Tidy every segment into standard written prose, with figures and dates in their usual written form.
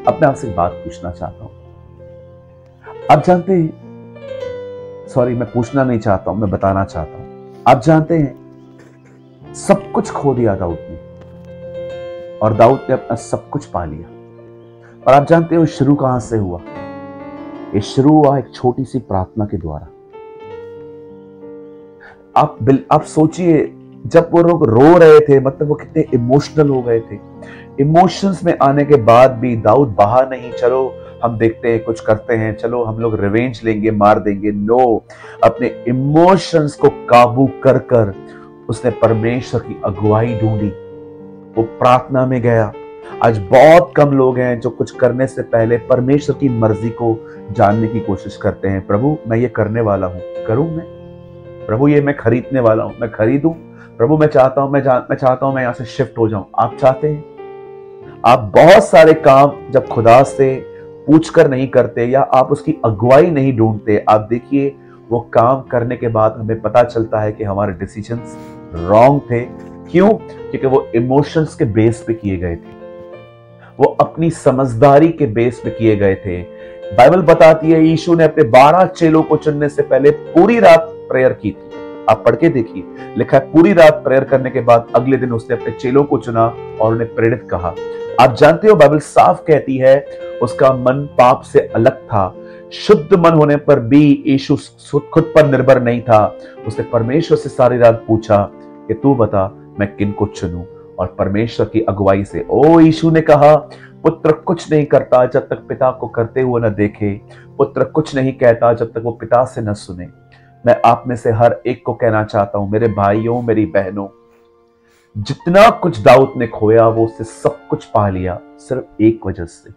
अपने आप से एक बात पूछना चाहता हूं। आप जानते हैं, सॉरी मैं पूछना नहीं चाहता हूं, मैं बताना चाहता हूं। आप जानते हैं सब कुछ खो दिया दाऊद ने, और दाऊद ने अपना सब कुछ पा लिया। और आप जानते हो शुरू कहां से हुआ? ये शुरू हुआ एक छोटी सी प्रार्थना के द्वारा। आप सोचिए, जब वो लोग रो रहे थे, मतलब वो कितने इमोशनल हो गए थे। इमोशंस में आने के बाद भी दाऊद बहा नहीं, चलो हम देखते हैं, कुछ करते हैं, चलो हम लोग रिवेंज लेंगे, मार देंगे। नो, अपने इमोशंस को काबू कर कर उसने परमेश्वर की अगुवाई ढूंढी। वो प्रार्थना में गया। आज बहुत कम लोग हैं जो कुछ करने से पहले परमेश्वर की मर्जी को जानने की कोशिश करते हैं। प्रभु मैं ये करने वाला हूं, करूं मैं? प्रभु ये मैं खरीदने वाला हूं, मैं खरीदूं? प्रभु मैं चाहता हूं, मैं चाहता हूं मैं यहां से शिफ्ट हो जाऊं। आप चाहते हैं? आप बहुत सारे काम जब खुदा से पूछकर नहीं करते, या आप उसकी अगुवाई नहीं ढूंढते, आप देखिए वो काम करने के बाद हमें पता चलता है कि हमारे डिसीजंस रॉन्ग थे। क्यों? क्योंकि वो इमोशंस के बेस पे किए गए थे, वो अपनी समझदारी के बेस पे किए गए थे। बाइबल बताती है यीशु ने अपने 12 चेलों को चुनने से पहले पूरी रात प्रेयर की थी। आप पढ़ के देखिए, लिखा है पूरी रात प्रेयर करने के बाद अगले दिन उसने अपने चेलों को चुना और उन्हें प्रेरित कहा। आप जानते हो बाइबल साफ कहती है उसका मन पाप से अलग था। शुद्ध मन होने पर भी यीशु खुद पर निर्भर नहीं था। उसने परमेश्वर से सारी रात पूछा कि तू बता मैं किन को चुनूं, और परमेश्वर की अगुवाई से ओ यीशु ने कहा, पुत्र कुछ नहीं करता जब तक पिता को करते हुए न देखे, पुत्र कुछ नहीं कहता जब तक वो पिता से न सुने। मैं आप में से हर एक को कहना चाहता हूं, मेरे भाइयों मेरी बहनों, जितना कुछ दाऊद ने खोया वो उससे सब कुछ पा लिया, सिर्फ एक वजह से,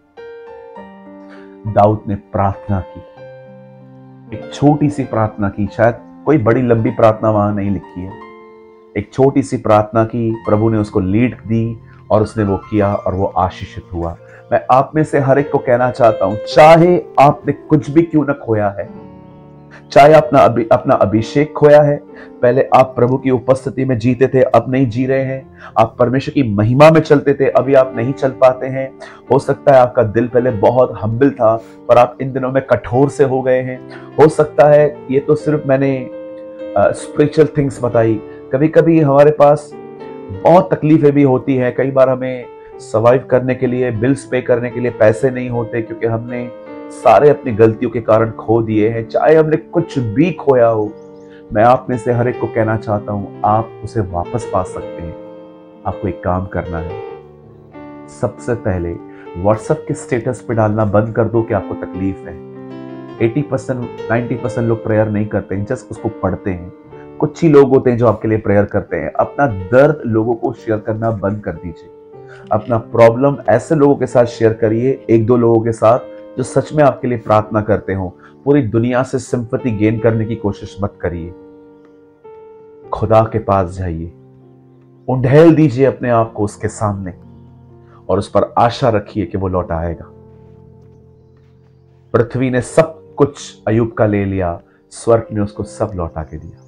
दाऊद ने प्रार्थना की। एक छोटी सी प्रार्थना की, शायद कोई बड़ी लंबी प्रार्थना वहां नहीं लिखी है। एक छोटी सी प्रार्थना की, प्रभु ने उसको लीड दी और उसने वो किया और वो आशीषित हुआ। मैं आप में से हर एक को कहना चाहता हूं, चाहे आपने कुछ भी क्यों न खोया है, चाहे अपना अभिषेक खोया है, पहले आप प्रभु की उपस्थिति में जीते थे, अब नहीं जी रहे हैं। आप परमेश्वर की महिमा में चलते थे, अभी आप नहीं चल पाते हैं। हो सकता है आपका दिल पहले बहुत हम्बल था, पर आप इन दिनों में कठोर से हो गए हैं। हो सकता है, ये तो सिर्फ मैंने स्पिरिचुअल थिंग्स बताई। कभी कभी हमारे पास बहुत तकलीफें भी होती हैं। कई बार हमें सर्वाइव करने के लिए, बिल्स पे करने के लिए पैसे नहीं होते, क्योंकि हमने सारे अपनी गलतियों के कारण खो दिए हैं। चाहे हमने कुछ भी खोया हो, मैं आप में से हर एक को कहना चाहता हूं, आप उसे वापस पा सकते हैं। आपको एक काम करना है, सबसे पहले व्हाट्सएप के स्टेटस पे डालना बंद कर दो कि आपको तकलीफ है। 80% 90% लोग प्रेयर नहीं करते हैं, जस्ट उसको पढ़ते हैं। कुछ ही लोग होते हैं जो आपके लिए प्रेयर करते हैं। अपना दर्द लोगों को शेयर करना बंद कर दीजिए। अपना प्रॉब्लम ऐसे लोगों के साथ शेयर करिए, एक दो लोगों के साथ जो सच में आपके लिए प्रार्थना करते हो। पूरी दुनिया से सिंपैथी गेन करने की कोशिश मत करिए। खुदा के पास जाइए, उंडेल दीजिए अपने आप को उसके सामने, और उस पर आशा रखिए कि वो लौट आएगा। पृथ्वी ने सब कुछ अय्यूब का ले लिया, स्वर्ग ने उसको सब लौटा के दिया।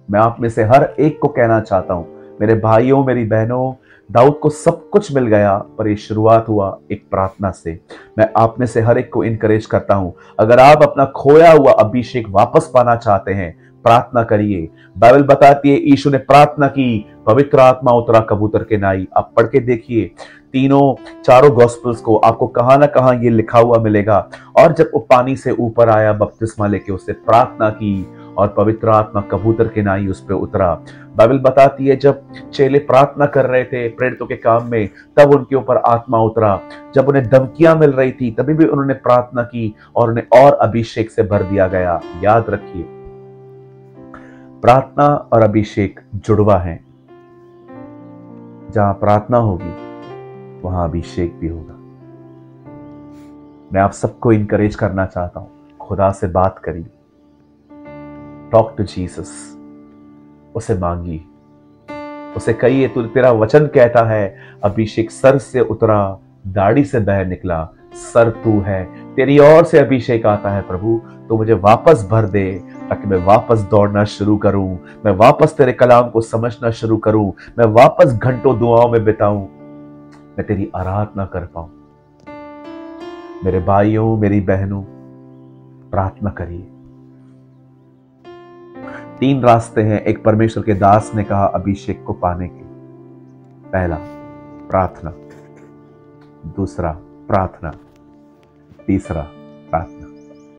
मैं आप में से हर एक को कहना चाहता हूं, मेरे भाइयों मेरी बहनों, दाऊद को सब कुछ मिल गया, पर यह शुरुआत हुआ एक प्रार्थना से। मैं आप में से हर एक को इनकरेज करता हूं, अगर आप अपना खोया हुआ अभिषेक वापस पाना चाहते हैं, प्रार्थना करिए। बाइबल बताती है यीशु ने प्रार्थना की, पवित्र आत्मा उतरा कबूतर के नाई। आप पढ़ के देखिए चारों गॉस्पेल्स को, आपको कहां ना कहां ये लिखा हुआ मिलेगा। और जब वो पानी से ऊपर आया बपतिस्मा लेके, उससे प्रार्थना की और पवित्र आत्मा कबूतर के नाई उस पर उतरा। बाइबल बताती है जब चेले प्रार्थना कर रहे थे प्रेरितों के काम में, तब उनके ऊपर आत्मा उतरा। जब उन्हें धमकियां मिल रही थी, तभी भी उन्होंने प्रार्थना की और उन्हें और अभिषेक से भर दिया गया। याद रखिए, प्रार्थना और अभिषेक जुड़वा है। जहां प्रार्थना होगी वहां अभिषेक भी होगा। मैं आप सबको इनकरेज करना चाहता हूं, खुदा से बात करिए, टॉक टू जीसस, उसे मांगिए, उसे कहिए, तू तेरा वचन कहता है अभिषेक सर से उतरा, दाढ़ी से बह निकला, सर तू है, तेरी ओर से अभिषेक आता है प्रभु, तो मुझे वापस भर दे, ताकि मैं वापस दौड़ना शुरू करूं, मैं वापस तेरे कलाम को समझना शुरू करूं, मैं वापस घंटों दुआओं में बिताऊं, मैं तेरी आराधना कर पाऊं। मेरे भाइयों, मेरी बहनों, प्रार्थना करिए। 3 रास्ते हैं एक परमेश्वर के दास ने कहा अभिषेक को पाने के। पहला प्रार्थना, दूसरा प्रार्थना, तीसरा प्रार्थना।